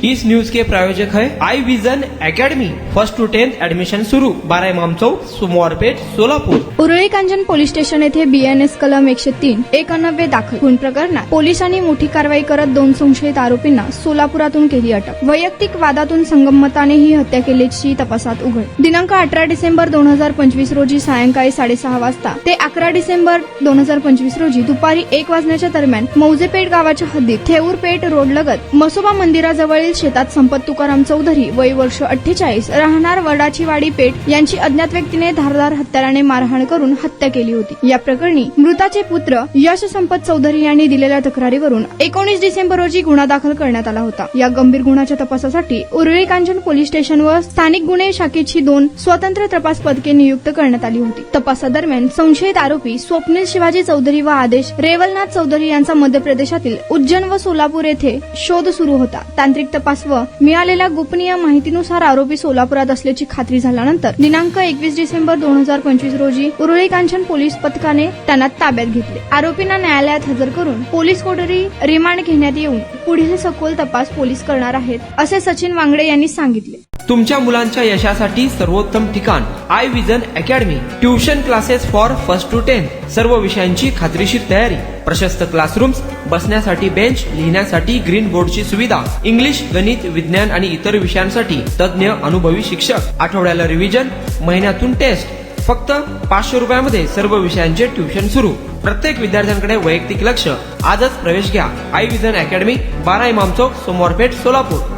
इस news के प्रायोजक है Aai Vision Academy. 1st to 10th admission सुरू। 12 इमाम चौक, सोमवारपेठ, सोलापूर। उरुळी कांचन पोलीस स्टेशन येथे BNS कलम 103 190 दाखल खून प्रकरणात पोलिसांनी मोठी कारवाई करत 2 संशयित आरोपींना सोलापुरातून केली अटक। वैयक्तिक वादातून संगमताने ही हत्या केल्याची तपासात उघड। दिनांक 18 डिसेंबर 2025 रोजी सायंकाळी 6:30 वाजता ते 11 डिसेंबर 2025 रोजी दुपारी 1 वाजण्याच्या दरम्यान मौजेपेठ गावाच्या हद्दीत थेऊरपेठ रोड लगत मसोबा मंदिराजवळील शेतात संपत तुकाराम चौधरी वय वर्ष 48 राहणार वडाची वाडी पेठ यांची अज्ञात व्यक्तीने धारदार हत्याराने मारहाण करून हत्या केली होती। या प्रकरणी मृताचे पुत्र यश संपत चौधरी यांनी दिलेल्या तक्रारीवरून 19 डिसेंबर रोजी गुन्हा दाखल करण्यात आला होता। या गंभीर गुन्ह्याच्या तपासासाठी उरुळी कांचन पोलीस स्टेशन व स्थानिक गुन्हे शाखेची 2 स्वतंत्र तपास पथके नियुक्त करण्यात आली होती। तपासादरम्यान संशयित आरोपी स्वप्नील शिवाजी चौधरी व आदेश रेवलनाथ चौधरी यांचा मध्य प्रदेशातील उज्जैन व सोलापूर येथे शोध सुरू होता। तांत्रिक तपास व मिळालेल्या गोपनीय माहितीनुसार आरोपी सोलापुरात असल्याची खात्री झाल्यानंतर दिनांक 21 डिसेंबर 2025 रोजी उरुळी कांचन पोलीस पथकाने त्यांना ताब्यात घेतले। आरोपींना न्यायालयात हजर करून पोलीस कोठडी रिमांड घेण्यात येऊन पुढील सखोल तपास पोलीस करणार आहेत, असे सचिन वांगडे यांनी सांगितले। तुमच्या मुलांच्या यशासाठी सर्वोत्तम ठिकाण Aai Vision Academy. Tuition classes for 1st to 10th सर्व विषयांची खात्रीशीर तयारी। प्रशस्त क्लासरूम्स, बसण्यासाठी बेंच, लिहिण्यासाठी ग्रीन बोर्डची सुविधा, इंग्लिश, गणित, विज्ञान आणि इतर विषयांसाठी तज्ञ अनुभवी शिक्षक, आठवड्याला रिव्हिजन, महिन्यातून टेस्ट। फक्त 500 रुपयामध्ये सर्व विषयांचे ट्युशन सुरू। प्रत्येक विद्यार्थ्यांकडे वैयक्तिक लक्ष। आजच प्रवेश घ्या। आई विजन अकॅडमी, 12 इमाम चौक, सोमवारपेठ, सोलापूर।